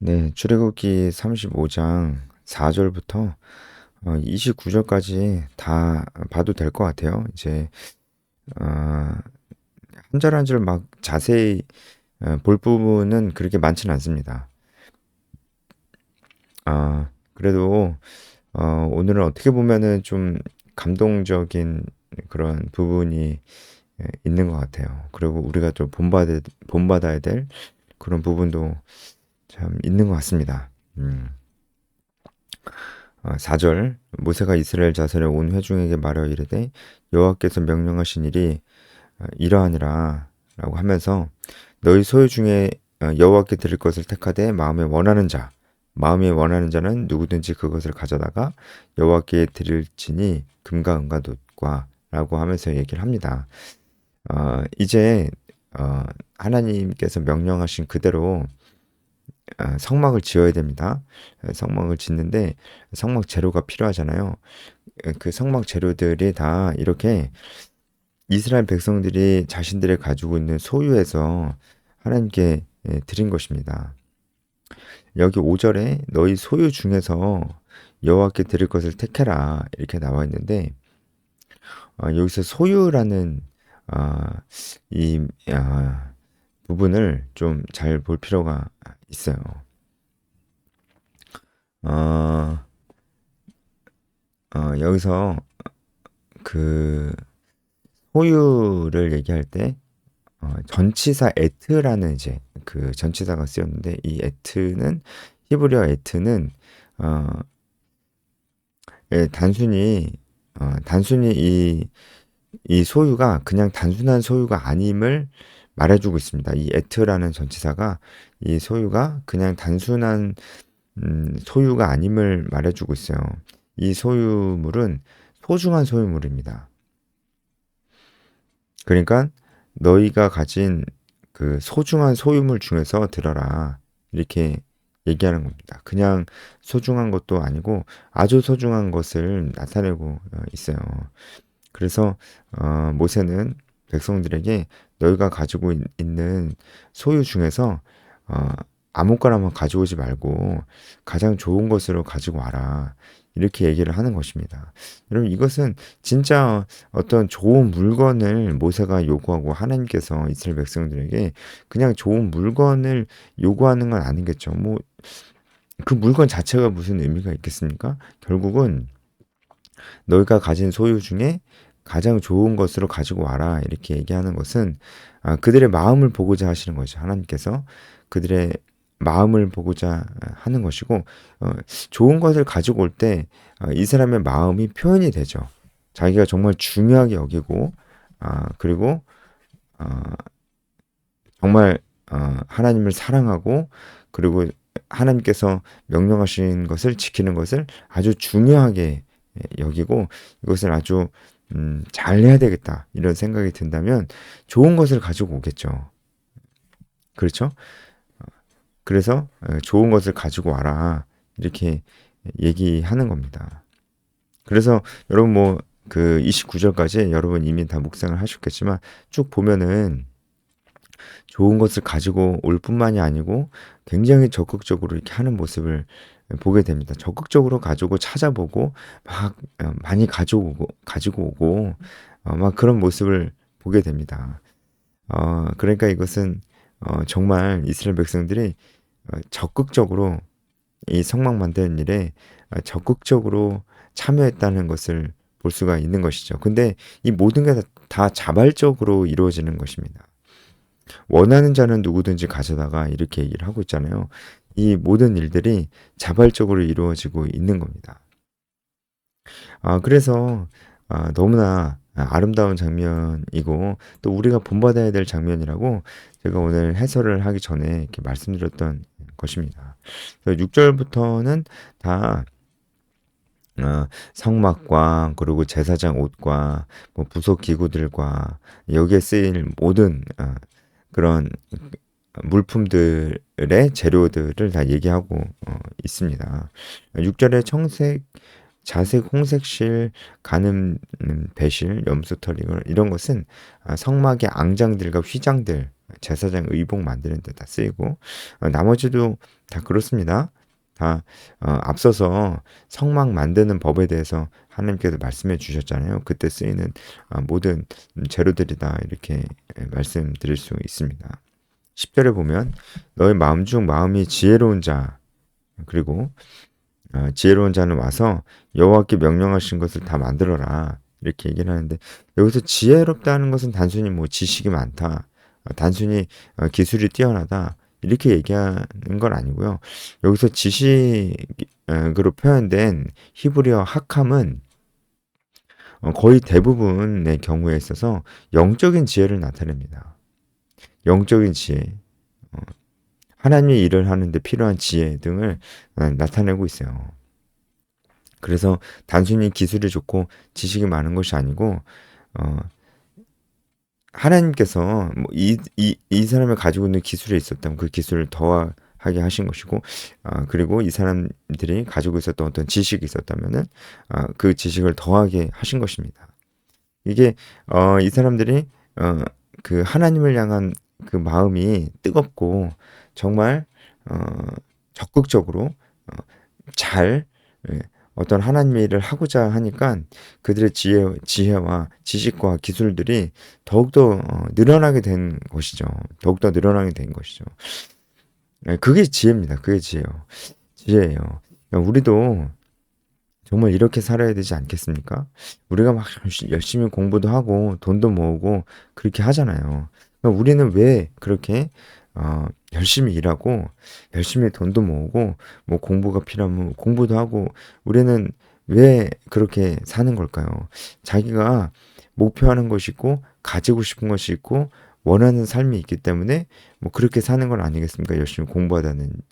네, 출애굽기 35장 4절부터 29절까지 다 봐도 될 것 같아요. 이제 어, 한 절 한 절 막 자세히 볼 부분은 그렇게 많지는 않습니다. 그래도 오늘은 어떻게 보면은 좀 감동적인 그런 부분이 있는 것 같아요. 그리고 우리가 좀 본받아야 될 그런 부분도 참 있는 것 같습니다. 4절 모세가 이스라엘 자손의 온 회중에게 말하여 이르되 여호와께서 명령하신 일이 이러하니라 라고 하면서 너희 소유 중에 여호와께 드릴 것을 택하되 마음에 원하는 자는 누구든지 그것을 가져다가 여호와께 드릴지니 금과 은과 놋과 라고 하면서 얘기를 합니다. 이제 하나님께서 명령하신 그대로 성막을 지어야 됩니다. 성막을 짓는데 성막 재료가 필요하잖아요. 그 성막 재료들이 다 이렇게 이스라엘 백성들이 자신들이 가지고 있는 소유에서 하나님께 드린 것입니다. 여기 5절에 너희 소유 중에서 여호와께 드릴 것을 택해라 이렇게 나와 있는데 여기서 소유라는 아, 이 부분을 좀 잘 볼 필요가 있어요. 어, 여기서 그 소유를 얘기할 때 전치사 에트라는 이제 그 전치사가 쓰였는데 이 에트는 히브리어 에트는 어, 단순히 이 소유가 그냥 단순한 소유가 아님을 말해주고 있습니다. 이 에트라는 전치사가 이 소유가 그냥 단순한 소유가 아님을 말해주고 있어요. 이 소유물은 소중한 소유물입니다. 그러니까 너희가 가진 그 소중한 소유물 중에서 들어라. 이렇게 얘기하는 겁니다. 그냥 소중한 것도 아니고 아주 소중한 것을 나타내고 있어요. 그래서 모세는 백성들에게 너희가 가지고 있는 소유 중에서 어, 아무거나만 가져오지 말고 가장 좋은 것으로 가지고 와라. 이렇게 얘기를 하는 것입니다. 여러분 이것은 진짜 어떤 좋은 물건을 모세가 요구하고 하나님께서 이스라엘 백성들에게 그냥 좋은 물건을 요구하는 건 아니겠죠. 뭐 그 물건 자체가 무슨 의미가 있겠습니까? 결국은 너희가 가진 소유 중에 가장 좋은 것으로 가지고 와라 이렇게 얘기하는 것은 그들의 마음을 보고자 하시는 거죠. 하나님께서 그들의 마음을 보고자 하는 것이고 좋은 것을 가지고 올 때 이 사람의 마음이 표현이 되죠. 자기가 정말 중요하게 여기고 그리고 어, 정말 하나님을 사랑하고 그리고 하나님께서 명령하신 것을 지키는 것을 아주 중요하게 여기고 이것을 아주 잘 해야 되겠다 이런 생각이 든다면 좋은 것을 가지고 오겠죠. 그렇죠? 그래서 좋은 것을 가지고 와라 이렇게 얘기하는 겁니다. 그래서 여러분 뭐 그 29절까지 여러분 이미 다 묵상을 하셨겠지만 쭉 보면은 좋은 것을 가지고 올 뿐만이 아니고 굉장히 적극적으로 이렇게 하는 모습을 보게 됩니다. 적극적으로 가지고 찾아보고 막 많이 가지고 오고 막 그런 모습을 보게 됩니다. 그러니까 이것은 정말 이스라엘 백성들이 적극적으로 이 성막 만드는 일에 적극적으로 참여했다는 것을 볼 수가 있는 것이죠. 근데 이 모든 게 다 자발적으로 이루어지는 것입니다. 원하는 자는 누구든지 가져다가 이렇게 얘기를 하고 있잖아요. 이 모든 일들이 자발적으로 이루어지고 있는 겁니다. 그래서 너무나 아름다운 장면이고 또 우리가 본받아야 될 장면이라고 제가 오늘 해설을 하기 전에 이렇게 말씀드렸던 것입니다. 6절부터는 다 성막과 그리고 제사장 옷과 뭐 부속 기구들과 여기에 쓰일 모든 그런 물품들의 재료들을 다 얘기하고 있습니다. 6절에 청색, 자색, 홍색실, 가늠, 배실, 염소털 이런 것은 성막의 앙장들과 휘장들 제사장 의복 만드는 데 다 쓰이고, 나머지도 다 그렇습니다. 다 앞서서 성막 만드는 법에 대해서 하나님께서 말씀해 주셨잖아요. 그때 쓰이는 모든 재료들이다, 이렇게 말씀드릴 수 있습니다. 10절에 보면 너의 마음 중 마음이 지혜로운 자, 그리고 지혜로운 자는 와서 여호와께 명령하신 것을 다 만들어라, 이렇게 얘기를 하는데, 여기서 지혜롭다는 것은 단순히 뭐 지식이 많다, 단순히 기술이 뛰어나다, 이렇게 얘기하는 건 아니고요. 여기서 지식으로 표현된 히브리어 학함은 거의 대부분의 경우에 있어서 영적인 지혜를 나타냅니다. 영적인 지혜, 하나님의 일을 하는데 필요한 지혜 등을 나타내고 있어요. 그래서 단순히 기술이 좋고 지식이 많은 것이 아니고, 하나님께서 이 사람이 가지고 있는 기술이 있었다면 그 기술을 더하게 하신 것이고, 그리고 이 사람들이 가지고 있었던 어떤 지식이 있었다면은 그 지식을 더하게 하신 것입니다. 이게 이 사람들이 그 하나님을 향한 그 마음이 뜨겁고 정말 적극적으로 잘, 예, 어떤 하나님의 일을 하고자 하니까 그들의 지혜와 지식과 기술들이 더욱더 늘어나게 된 것이죠. 더욱더 늘어나게 된 것이죠. 그게 지혜입니다. 그게 지혜예요. 우리도 정말 이렇게 살아야 되지 않겠습니까? 우리가 막 열심히 공부도 하고 돈도 모으고 그렇게 하잖아요. 우리는 왜 그렇게 열심히 일하고 열심히 돈도 모으고 뭐 공부가 필요하면 공부도 하고, 우리는 왜 그렇게 사는 걸까요? 자기가 목표하는 것이 있고 가지고 싶은 것이 있고 원하는 삶이 있기 때문에 뭐 그렇게 사는 건 아니겠습니까? 열심히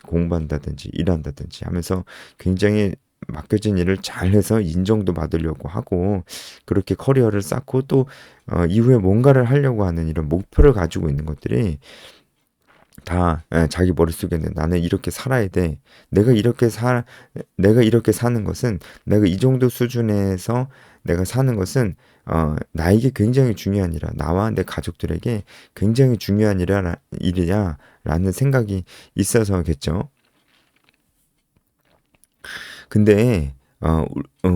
공부한다든지 일한다든지 하면서 굉장히 맡겨진 일을 잘해서 인정도 받으려고 하고, 그렇게 커리어를 쌓고 또 이후에 뭔가를 하려고 하는 이런 목표를 가지고 있는 것들이 다 자기 머릿속에는 나는 이렇게 살아야 돼. 내가 이렇게 사는 것은, 내가 이 정도 수준에서 내가 사는 것은 나에게 굉장히 중요한 일이야. 나와 내 가족들에게 굉장히 중요한 일이야 라는 생각이 있어서겠죠. 근데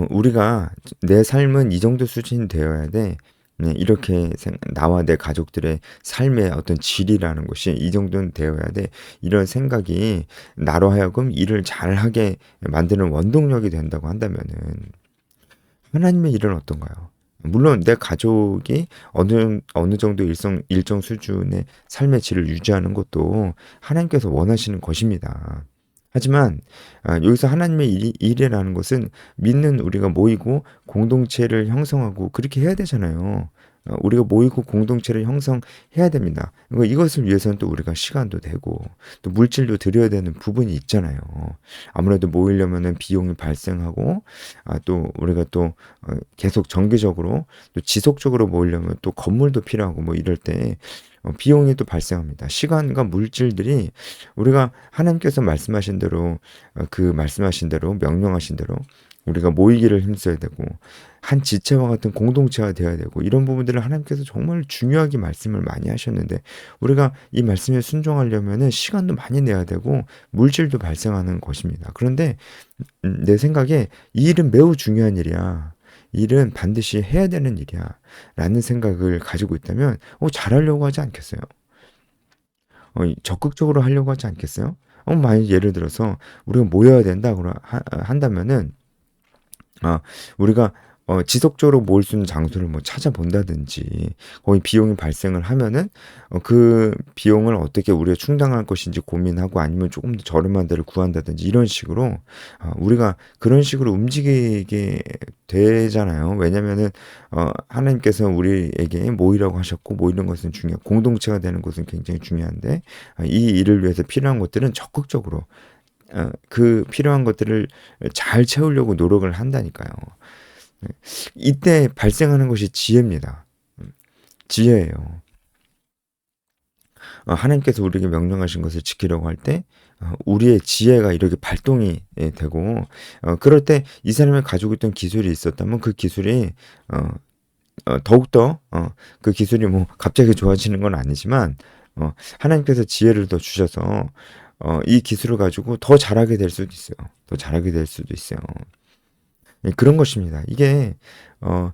우리가 내 삶은 이 정도 수준이 되어야 돼. 네, 이렇게 나와 내 가족들의 삶의 어떤 질이라는 것이 이 정도는 되어야 돼. 이런 생각이 나로 하여금 일을 잘하게 만드는 원동력이 된다고 한다면은 하나님의 일은 어떤가요? 물론 내 가족이 어느 정도 일정 수준의 삶의 질을 유지하는 것도 하나님께서 원하시는 것입니다. 하지만 여기서 하나님의 일이라는 것은 믿는 우리가 모이고 공동체를 형성하고 그렇게 해야 되잖아요. 우리가 모이고 공동체를 형성해야 됩니다. 이것을 위해서는 또 우리가 시간도 되고 또 물질도 들여야 되는 부분이 있잖아요. 아무래도 모이려면은 비용이 발생하고, 또 우리가 또 계속 정기적으로 또 지속적으로 모이려면 또 건물도 필요하고 뭐 이럴 때 비용이 또 발생합니다. 시간과 물질들이 우리가 하나님께서 말씀하신 대로 말씀하신 대로 명령하신 대로 우리가 모이기를 힘써야 되고 한 지체와 같은 공동체가 되어야 되고, 이런 부분들을 하나님께서 정말 중요하게 말씀을 많이 하셨는데 우리가 이 말씀에 순종하려면은 시간도 많이 내야 되고 물질도 발생하는 것입니다. 그런데 내 생각에 이 일은 매우 중요한 일이야. 일은 반드시 해야 되는 일이야 라는 생각을 가지고 있다면 잘하려고 하지 않겠어요? 적극적으로 하려고 하지 않겠어요? 만약 예를 들어서 우리가 모여야 된다 한다면은 우리가 지속적으로 모일 수 있는 장소를 뭐 찾아본다든지, 거기 비용이 발생을 하면은 그 비용을 어떻게 우리가 충당할 것인지 고민하고, 아니면 조금 더 저렴한 데를 구한다든지, 이런 식으로 우리가 그런 식으로 움직이게 되잖아요. 왜냐면은 하나님께서 우리에게 모이라고 하셨고, 모이는 것은 공동체가 되는 것은 굉장히 중요한데, 이 일을 위해서 필요한 것들은 적극적으로 그 필요한 것들을 잘 채우려고 노력을 한다니까요. 이때 발생하는 것이 지혜입니다. 지혜예요. 하나님께서 우리에게 명령하신 것을 지키려고 할 때 우리의 지혜가 이렇게 발동이 되고, 그럴 때 이 사람이 가지고 있던 기술이 있었다면 그 기술이 더욱더 그 기술이 뭐 갑자기 좋아지는 건 아니지만 하나님께서 지혜를 더 주셔서 이 기술을 가지고 더 잘하게 될 수도 있어요. 더 잘하게 될 수도 있어요. 예, 그런 것입니다. 이게 어,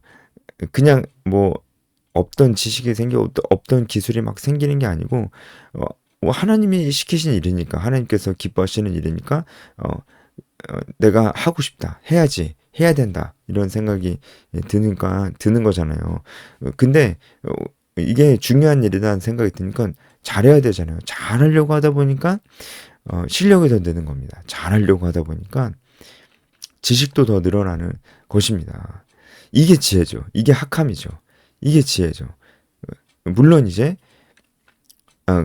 그냥 뭐 없던 지식이 생겨 없던 기술이 막 생기는 게 아니고 뭐 하나님이 시키신 일이니까 하나님께서 기뻐하시는 일이니까 내가 하고 싶다 해야지 해야 된다 이런 생각이 드는 거잖아요. 근데 이게 중요한 일이라는 생각이 드니까 잘해야 되잖아요. 잘하려고 하다 보니까 실력이 더 느는 겁니다. 잘하려고 하다 보니까 지식도 더 늘어나는 것입니다. 이게 지혜죠. 이게 학함이죠. 이게 지혜죠. 물론 이제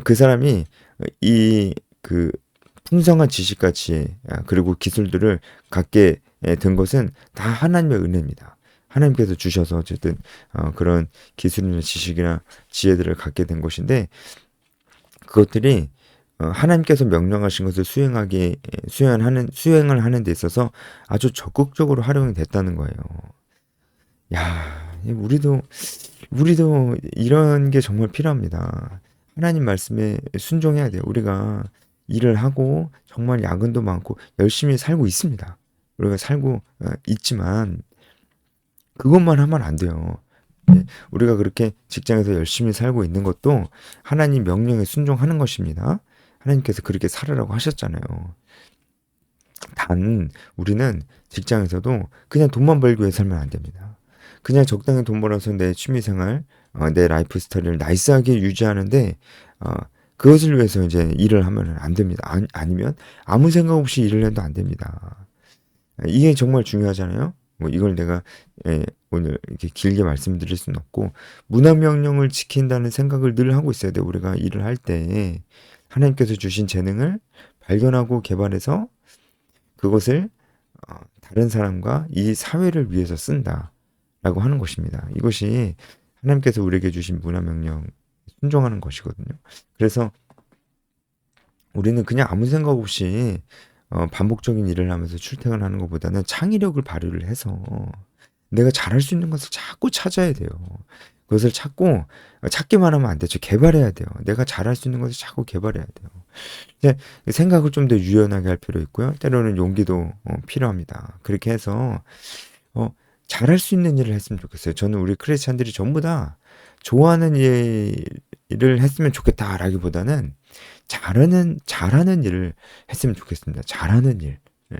그 사람이 이 그 풍성한 지식과 지혜 그리고 기술들을 갖게 된 것은 다 하나님의 은혜입니다. 하나님께서 주셔서 어쨌든 그런 기술이나 지식이나 지혜들을 갖게 된 것인데 그것들이 하나님께서 명령하신 것을 수행을 하는 데 있어서 아주 적극적으로 활용이 됐다는 거예요. 야, 우리도 이런 게 정말 필요합니다. 하나님 말씀에 순종해야 돼요. 우리가 일을 하고 정말 야근도 많고 열심히 살고 있습니다. 우리가 살고 있지만 그것만 하면 안 돼요. 네, 우리가 그렇게 직장에서 열심히 살고 있는 것도 하나님 명령에 순종하는 것입니다. 하나님께서 그렇게 살으라고 하셨잖아요. 단 우리는 직장에서도 그냥 돈만 벌기 위해 살면 안 됩니다. 그냥 적당히 돈 벌어서 내 취미생활, 내 라이프 스타일을 나이스하게 유지하는데 그것을 위해서 이제 일을 하면 안 됩니다. 아니면 아무 생각 없이 일을 해도 안 됩니다. 이게 정말 중요하잖아요. 뭐 이걸 내가 오늘 이렇게 길게 말씀드릴 수는 없고 문화명령을 지킨다는 생각을 늘 하고 있어야 돼요. 우리가 일을 할 때 하나님께서 주신 재능을 발견하고 개발해서 그것을 다른 사람과 이 사회를 위해서 쓴다라고 하는 것입니다. 이것이 하나님께서 우리에게 주신 문화명령 순종하는 것이거든요. 그래서 우리는 그냥 아무 생각 없이 반복적인 일을 하면서 출퇴근하는 것보다는 창의력을 발휘를 해서 내가 잘할 수 있는 것을 자꾸 찾아야 돼요. 그것을 찾기만 하면 안 되죠. 개발해야 돼요. 내가 잘할 수 있는 것을 자꾸 개발해야 돼요. 이제 생각을 좀 더 유연하게 할 필요 있고요. 때로는 용기도 필요합니다. 그렇게 해서 잘할 수 있는 일을 했으면 좋겠어요. 저는 우리 크리스찬들이 전부 다 좋아하는 일을 했으면 좋겠다라기보다는 잘하는 일을 했으면 좋겠습니다. 잘하는 일. 예.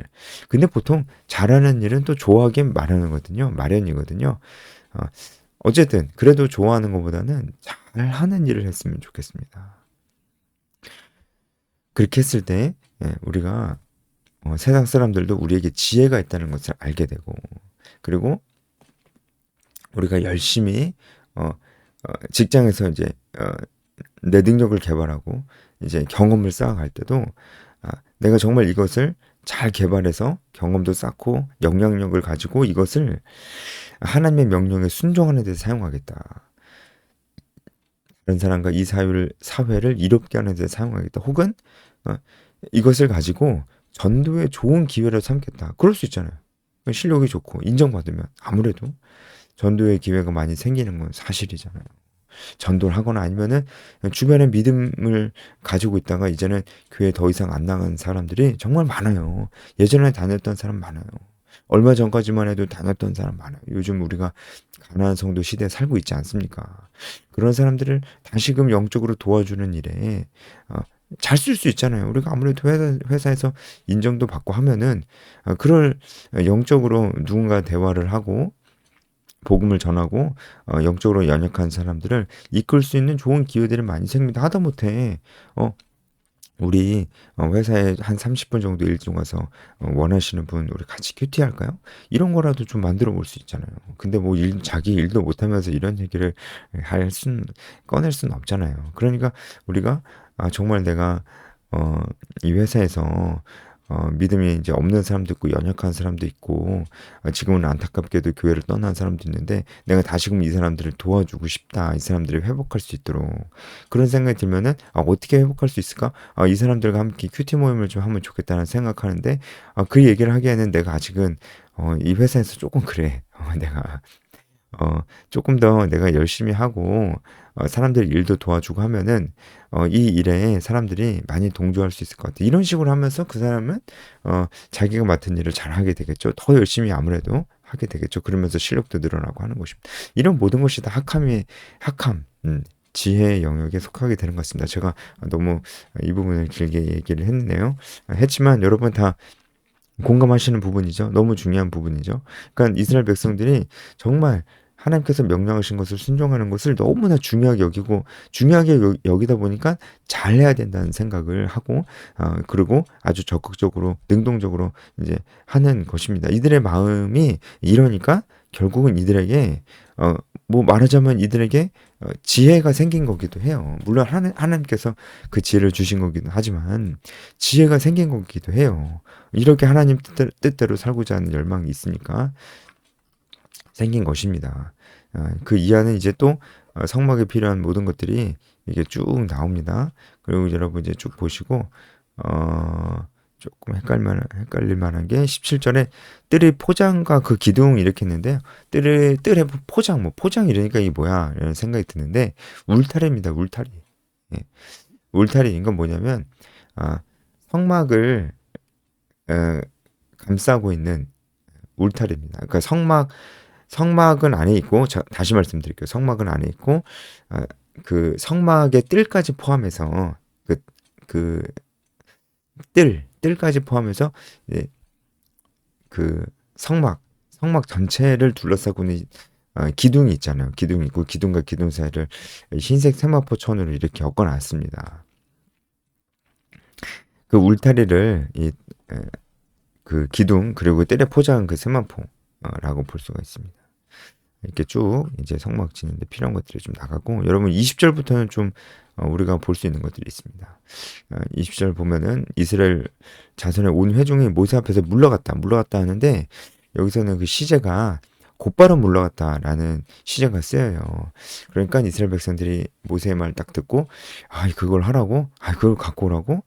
근데 보통 잘하는 일은 또 좋아하기 마련이거든요. 어쨌든 그래도 좋아하는 것보다는 잘하는 일을 했으면 좋겠습니다. 그렇게 했을 때 우리가 세상 사람들도 우리에게 지혜가 있다는 것을 알게 되고 그리고 우리가 열심히 직장에서 이제 내 능력을 개발하고 이제 경험을 쌓아갈 때도 내가 정말 이것을 잘 개발해서 경험도 쌓고 영향력을 가지고 이것을 하나님의 명령에 순종하는 데 사용하겠다. 다른 사람과 이 사회를 이롭게 하는 데 사용하겠다. 혹은 이것을 가지고 전도의 좋은 기회로 삼겠다. 그럴 수 있잖아요. 실력이 좋고 인정받으면 아무래도 전도의 기회가 많이 생기는 건 사실이잖아요. 전도를 하거나 아니면은 주변에 믿음을 가지고 있다가 이제는 교회 더 이상 안 나가는 사람들이 정말 많아요. 예전에 다녔던 사람 많아요. 얼마 전까지만 해도 다녔던 사람 많아요. 요즘 우리가 가나안 성도 시대에 살고 있지 않습니까? 그런 사람들을 다시금 영적으로 도와주는 일에 잘 쓸 수 있잖아요. 우리가 아무래도 회사에서 인정도 받고 하면은 그럴 영적으로 누군가 대화를 하고 복음을 전하고 영적으로 연약한 사람들을 이끌 수 있는 좋은 기회들이 많이 생깁니다. 하다못해 우리 회사에 한 30분 정도 일 중 와서 원하시는 분 우리 같이 큐티 할까요? 이런 거라도 좀 만들어 볼 수 있잖아요. 근데 뭐 자기 일도 못하면서 이런 얘기를 꺼낼 수는 없잖아요. 그러니까 우리가 정말 내가 이 회사에서 믿음이 이제 없는 사람도 있고 연약한 사람도 있고 지금은 안타깝게도 교회를 떠난 사람도 있는데 내가 다시금 이 사람들을 도와주고 싶다. 이 사람들이 회복할 수 있도록 그런 생각이 들면은 어떻게 회복할 수 있을까? 이 사람들과 함께 큐티 모임을 좀 하면 좋겠다는 생각하는데 그 얘기를 하기에는 내가 아직은 이 회사에서 조금 그래. 내가 조금 더 내가 열심히 하고 사람들 일도 도와주고 하면은 이 일에 사람들이 많이 동조할 수 있을 것 같아. 이런 식으로 하면서 그 사람은 자기가 맡은 일을 잘 하게 되겠죠. 더 열심히 아무래도 하게 되겠죠. 그러면서 실력도 늘어나고 하는 것입니다. 이런 모든 것이 다 학함, 지혜의 영역에 속하게 되는 것 같습니다. 제가 너무 이 부분을 길게 얘기를 했네요. 했지만 여러분 다 공감하시는 부분이죠. 너무 중요한 부분이죠. 그러니까 이스라엘 백성들이 정말 하나님께서 명령하신 것을 순종하는 것을 너무나 중요하게 여기고 중요하게 여기다 보니까 잘해야 된다는 생각을 하고 그리고 아주 적극적으로 능동적으로 이제 하는 것입니다. 이들의 마음이 이러니까 결국은 이들에게 뭐 말하자면 이들에게 지혜가 생긴 거기도 해요. 물론 하나님께서 그 지혜를 주신 거기도 하지만 지혜가 생긴 거기도 해요. 이렇게 하나님 뜻대로 살고자 하는 열망이 있으니까 생긴 것입니다. 그 이하는 이제 또 성막에 필요한 모든 것들이 이게 쭉 나옵니다. 그리고 여러분 이제 쭉 보시고 조금 헷갈릴 만한 게 17절에 뜰의 포장과 그 기둥 이렇게 했는데요. 뜰의 포장, 뭐 포장 이러니까 이게 뭐야? 이런 생각이 드는데 울타리입니다. 울타리. 예. 울타리 이건 뭐냐면 성막을 감싸고 있는 울타리입니다. 그러니까 성막은 안에 있고 다시 말씀드릴게요. 성막은 안에 있고 그 성막의 뜰까지 포함해서 그 뜰까지 포함해서 이제 그 성막 전체를 둘러싸고 있는 기둥이 있잖아요. 기둥이 있고 기둥과 기둥 사이를 흰색 세마포 천으로 이렇게 엮어놨습니다. 그 울타리를 그 기둥 그리고 뜰에 포장한 그 세마포라고 볼 수가 있습니다. 이렇게 쭉 이제 성막 짓는데 필요한 것들이 좀 나가고 여러분 20절부터는 좀 우리가 볼 수 있는 것들이 있습니다. 20절 보면은 이스라엘 자손의 온 회중이 모세 앞에서 물러갔다 하는데 여기서는 그 시제가 곧바로 물러갔다라는 시제가 쓰여요. 그러니까 이스라엘 백성들이 모세의 말 딱 듣고 그걸 하라고? 그걸 갖고 오라고?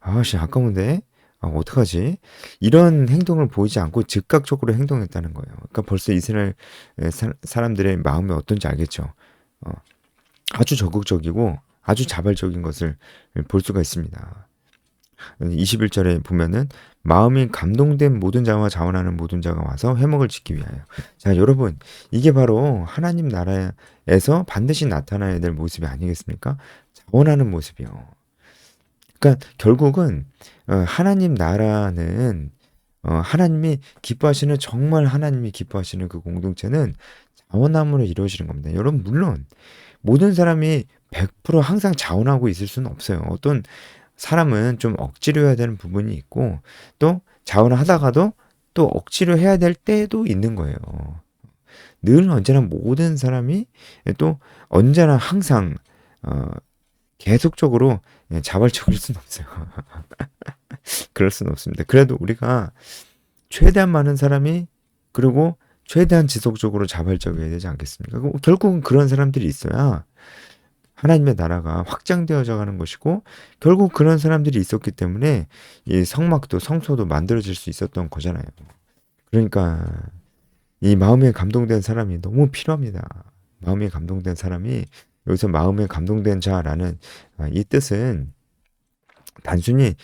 아까운데? 어떡하지? 이런 행동을 보이지 않고 즉각적으로 행동했다는 거예요. 그러니까 벌써 이스라엘 사람들의 마음이 어떤지 알겠죠. 아주 적극적이고 아주 자발적인 것을 볼 수가 있습니다. 21절에 보면은 마음이 감동된 모든 자와 자원하는 모든 자가 와서 회막을 짓기 위하여. 자, 여러분, 이게 바로 하나님 나라에서 반드시 나타나야 될 모습이 아니겠습니까? 자원하는 모습이요. 그러니까 결국은 하나님 나라는 하나님이 기뻐하시는 정말 하나님이 기뻐하시는 그 공동체는 자원함으로 이루어지는 겁니다. 여러분 물론 모든 사람이 100% 항상 자원하고 있을 수는 없어요. 어떤 사람은 좀 억지로 해야 되는 부분이 있고 또 자원을 하다가도 또 억지로 해야 될 때도 있는 거예요. 늘 언제나 모든 사람이 또 언제나 항상 계속적으로 자발적일 수는 없어요. 그럴 수는 없습니다. 그래도 우리가 최대한 많은 사람이 그리고 최대한 지속적으로 자발적이어야 되지 않겠습니까? 결국은 그런 사람들이 있어야 하나님의 나라가 확장되어져 가는 것이고 결국 그런 사람들이 있었기 때문에 이 성막도 성소도 만들어질 수 있었던 거잖아요. 그러니까 이 마음에 감동된 사람이 너무 필요합니다. 마음에 감동된 사람이 여기서 마음에 감동된 자라는 이 뜻은 단순히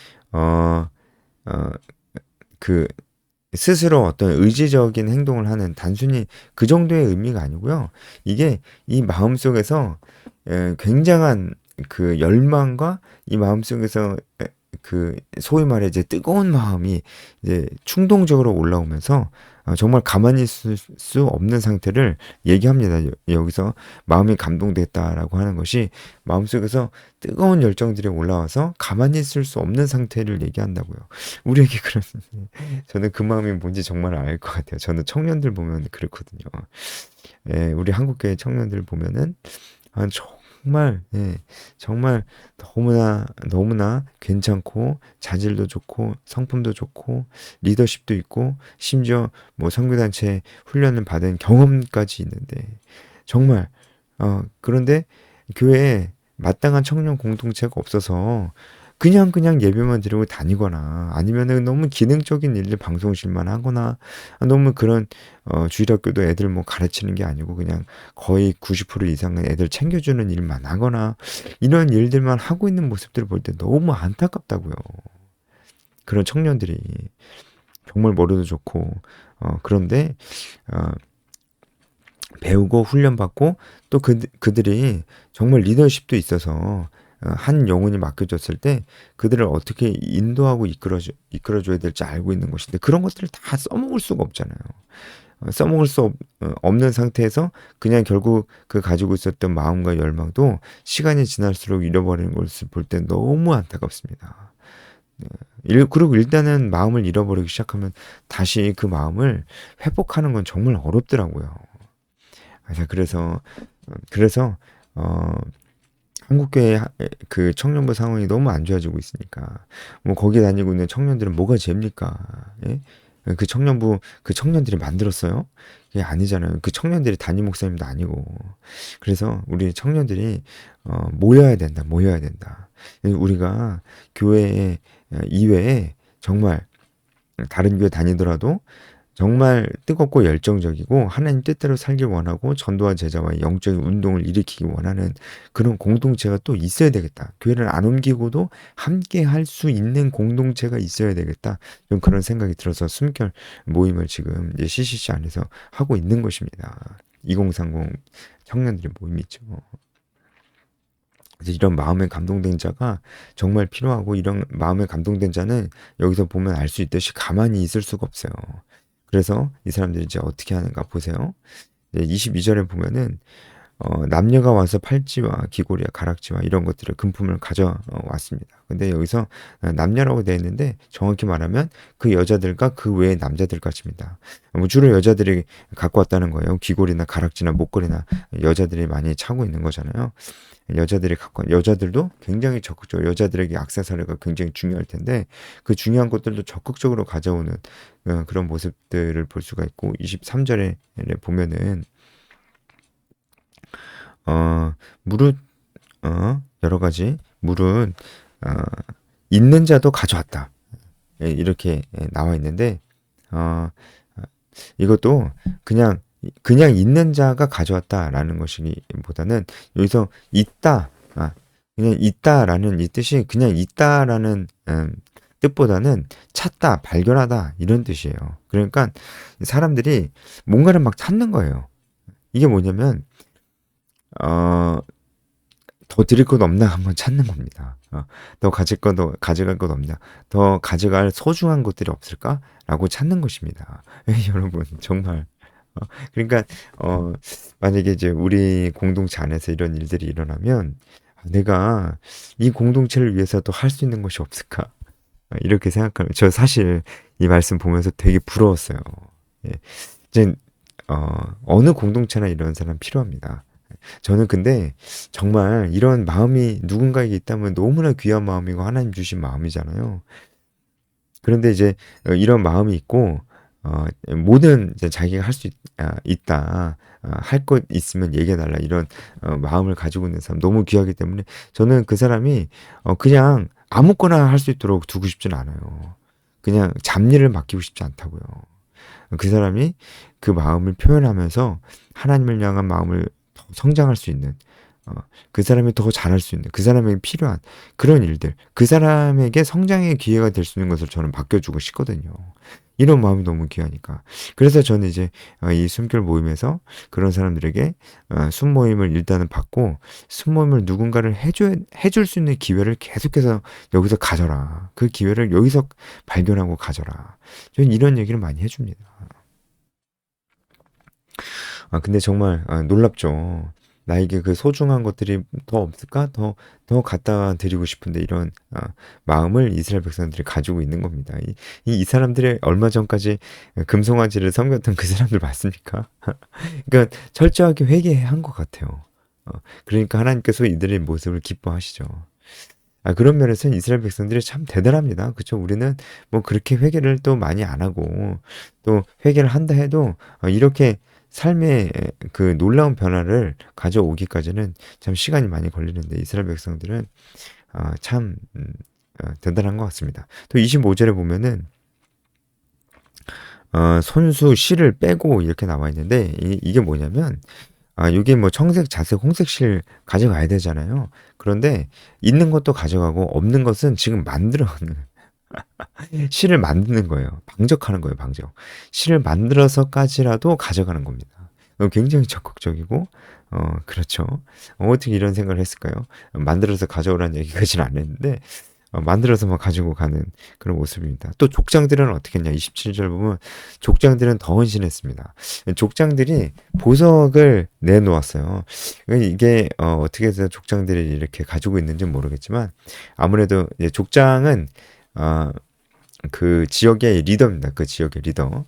그 스스로 어떤 의지적인 행동을 하는 단순히 그 정도의 의미가 아니고요. 이게 이 마음 속에서 굉장한 그 열망과 이 마음 속에서 그 소위 말해 이제 뜨거운 마음이 이제 충동적으로 올라오면서 정말 가만히 있을 수 없는 상태를 얘기합니다. 여기서 마음이 감동됐다라고 하는 것이 마음속에서 뜨거운 열정들이 올라와서 가만히 있을 수 없는 상태를 얘기한다고요. 우리에게 그런 저는 그 마음이 뭔지 정말 알 것 같아요. 저는 청년들 보면 그렇거든요. 우리 한국교회 청년들 보면은 정말 너무나 괜찮고 자질도 좋고 성품도 좋고 리더십도 있고 심지어 뭐 선교단체 훈련을 받은 경험까지 있는데 정말 그런데 교회에 마땅한 청년 공동체가 없어서 그냥 예배만 드리고 다니거나 아니면은 너무 기능적인 일들 방송실만 하거나 너무 그런 주일학교도 애들 뭐 가르치는 게 아니고 그냥 거의 90% 이상은 애들 챙겨주는 일만 하거나 이런 일들만 하고 있는 모습들을 볼 때 너무 안타깝다고요. 그런 청년들이 정말 머리도 좋고 그런데 어, 배우고 훈련받고 또 그들이 정말 리더십도 있어서 한 영혼이 맡겨졌을 때 그들을 어떻게 인도하고 이끌어줘야 될지 알고 있는 것인데 그런 것들을 다 써먹을 수가 없잖아요. 써먹을 수 없는 상태에서 그냥 결국 그 가지고 있었던 마음과 열망도 시간이 지날수록 잃어버리는 것을 볼 때 너무 안타깝습니다. 그리고 일단은 마음을 잃어버리기 시작하면 다시 그 마음을 회복하는 건 정말 어렵더라고요. 그래서 어 한국교회 그 청년부 상황이 너무 안 좋아지고 있으니까 뭐 거기 다니고 있는 청년들은 뭐가 죄입니까? 예? 그 청년들이 만들었어요? 그게 아니잖아요. 그 청년들이 담임 목사님도 아니고. 그래서 우리 청년들이 모여야 된다. 우리가 교회 이외에 정말 다른 교회 다니더라도 정말 뜨겁고 열정적이고 하나님 뜻대로 살길 원하고 전도와 제자와의 영적인 운동을 일으키기 원하는 그런 공동체가 또 있어야 되겠다. 교회를 안 옮기고도 함께 할 수 있는 공동체가 있어야 되겠다. 좀 그런 생각이 들어서 숨결 모임을 지금 이제 CCC 안에서 하고 있는 것입니다. 2030 청년들의 모임이죠. 그래서 이런 마음에 감동된 자가 정말 필요하고 이런 마음에 감동된 자는 여기서 보면 알 수 있듯이 가만히 있을 수가 없어요. 그래서 이 사람들이 이제 어떻게 하는가 보세요. 22절에 보면은 남녀가 와서 팔찌와 귀고리와 가락지와 이런 것들을 금품을 가져왔습니다. 근데 여기서 남녀라고 되어 있는데 정확히 말하면 그 여자들과 그 외의 남자들까지입니다. 뭐 주로 여자들이 갖고 왔다는 거예요. 귀고리나 가락지나 목걸이나 여자들이 많이 차고 있는 거잖아요. 여자들도 굉장히 적극적으로 여자들에게 액세서리가 굉장히 중요할 텐데 그 중요한 것들도 적극적으로 가져오는 그런 모습들을 볼 수가 있고 23절에 보면은 물은 여러 가지 물은 어, 있는 자도 가져왔다. 예, 이렇게 나와 있는데 어, 이것도 그냥 있는 자가 가져왔다라는 것이기보다는 여기서 있다, 그냥 있다라는 이 뜻이 그냥 있다라는 뜻보다는 찾다, 발견하다 이런 뜻이에요. 그러니까 사람들이 뭔가를 막 찾는 거예요. 이게 뭐냐면 어, 더 드릴 것 없나 한번 찾는 겁니다. 더 가져갈 것 없냐, 더 가져갈 소중한 것들이 없을까라고 찾는 것입니다. 여러분 정말 그러니까 어, 만약에 이제 우리 공동체 안에서 이런 일들이 일어나면 내가 이 공동체를 위해서 더 할 수 있는 것이 없을까? 이렇게 생각하면 저 사실 이 말씀 보면서 되게 부러웠어요. 예. 이제 어느 공동체나 이런 사람 필요합니다. 저는 근데 정말 이런 마음이 누군가에게 있다면 너무나 귀한 마음이고 하나님 주신 마음이잖아요. 그런데 이제 이런 마음이 있고 뭐든 이제 자기가 할 수 있다. 할 것 있으면 얘기해 달라. 이런 마음을 가지고 있는 사람 너무 귀하기 때문에 저는 그 사람이 그냥 아무거나 할 수 있도록 두고 싶진 않아요. 그냥 잡일을 맡기고 싶지 않다고요. 그 사람이 그 마음을 표현하면서 하나님을 향한 마음을 더 성장할 수 있는 어, 그 사람이 더 잘할 수 있는 그 사람에게 필요한 그런 일들 그 사람에게 성장의 기회가 될 수 있는 것을 저는 맡겨주고 싶거든요. 이런 마음이 너무 귀하니까. 그래서 저는 이제 이 숨결 모임에서 그런 사람들에게 숨모임을 일단은 받고 숨모임을 누군가를 해줄 수 있는 기회를 계속해서 여기서 가져라. 그 기회를 여기서 발견하고 가져라. 저는 이런 얘기를 많이 해줍니다. 근데 정말 놀랍죠. 나에게 그 소중한 것들이 더 없을까? 더 갖다 드리고 싶은데 이런 마음을 이스라엘 백성들이 가지고 있는 겁니다. 이 사람들의 얼마 전까지 금송아지를 섬겼던 그 사람들 맞습니까? 그러니까 철저하게 회개한 것 같아요. 그러니까 하나님께서 이들의 모습을 기뻐하시죠. 그런 면에서는 이스라엘 백성들이 참 대단합니다. 그쵸? 우리는 뭐 그렇게 회개를 또 많이 안 하고 또 회개를 한다 해도 이렇게 삶의 그 놀라운 변화를 가져오기까지는 참 시간이 많이 걸리는데 이스라엘 백성들은 참 대단한 것 같습니다. 또 25절에 보면은 손수 실을 빼고 이렇게 나와 있는데 이게 뭐냐면 이게 뭐 청색, 자색, 홍색 실 가져가야 되잖아요. 그런데 있는 것도 가져가고 없는 것은 지금 만들어가는 실을 만드는 거예요. 방적하는 거예요, 방적. 실을 만들어서까지라도 가져가는 겁니다. 굉장히 적극적이고, 그렇죠. 어떻게 이런 생각을 했을까요? 만들어서 가져오라는 얘기까지는 안 했는데, 만들어서만 가지고 가는 그런 모습입니다. 또 족장들은 어떻게 했냐? 27절 보면 족장들은 더 헌신했습니다. 족장들이 보석을 내놓았어요. 이게 어떻게 해서 족장들이 이렇게 가지고 있는지 모르겠지만 아무래도 이제 족장은 그 지역의 리더입니다. 그 지역의 리더.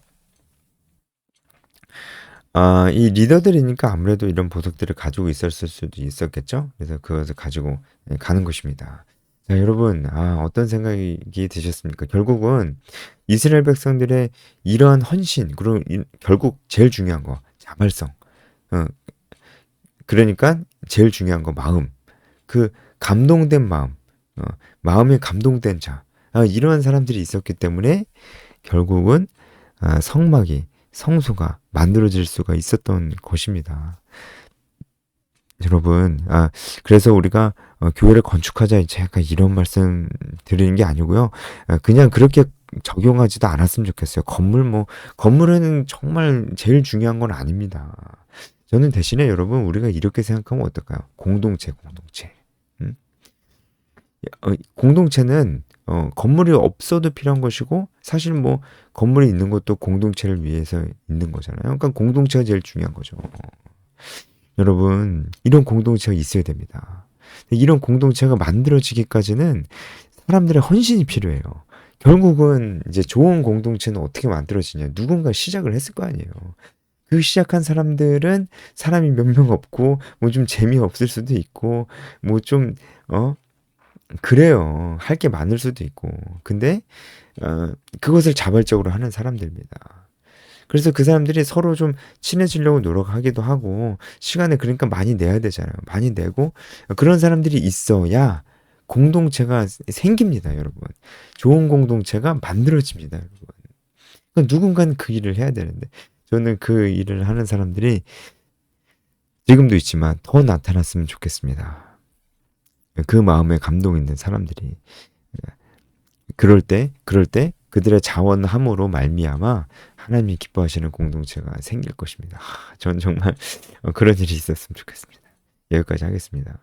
이 리더들이니까 아무래도 이런 보석들을 가지고 있었을 수도 있었겠죠. 그래서 그것을 가지고 가는 것입니다. 자, 여러분, 어떤 생각이 드셨습니까? 결국은 이스라엘 백성들의 이러한 헌신, 그리고 결국 제일 중요한 거, 자발성. 어, 그러니까 제일 중요한 거, 마음. 그 감동된 마음, 마음에 감동된 자. 이러한 사람들이 있었기 때문에 결국은 성막이, 성소가 만들어질 수가 있었던 것입니다. 여러분, 그래서 우리가 교회를 건축하자 제가 이런 말씀 드리는 게 아니고요. 그냥 그렇게 적용하지도 않았으면 좋겠어요. 건물은 정말 제일 중요한 건 아닙니다. 저는 대신에 여러분, 우리가 이렇게 생각하면 어떨까요? 공동체. 음? 공동체는 건물이 없어도 필요한 것이고 사실 뭐 건물이 있는 것도 공동체를 위해서 있는 거잖아요. 그러니까 공동체가 제일 중요한 거죠. 여러분, 이런 공동체가 있어야 됩니다. 이런 공동체가 만들어지기까지는 사람들의 헌신이 필요해요. 결국은 이제 좋은 공동체는 어떻게 만들어지냐? 누군가 시작을 했을 거 아니에요. 그 시작한 사람들은 사람이 몇 명 없고 뭐 좀 재미없을 수도 있고 뭐 좀 그래요. 할 게 많을 수도 있고. 근데 그것을 자발적으로 하는 사람들입니다. 그래서 그 사람들이 서로 좀 친해지려고 노력하기도 하고 시간을 그러니까 많이 내야 되잖아요. 많이 내고 그런 사람들이 있어야 공동체가 생깁니다, 여러분. 좋은 공동체가 만들어집니다, 여러분. 그러니까 누군가는 그 일을 해야 되는데 저는 그 일을 하는 사람들이 지금도 있지만 더 나타났으면 좋겠습니다. 그 마음에 감동 있는 사람들이 그럴 때 그들의 자원함으로 말미암아 하나님이 기뻐하시는 공동체가 생길 것입니다. 전 정말 그런 일이 있었으면 좋겠습니다. 여기까지 하겠습니다.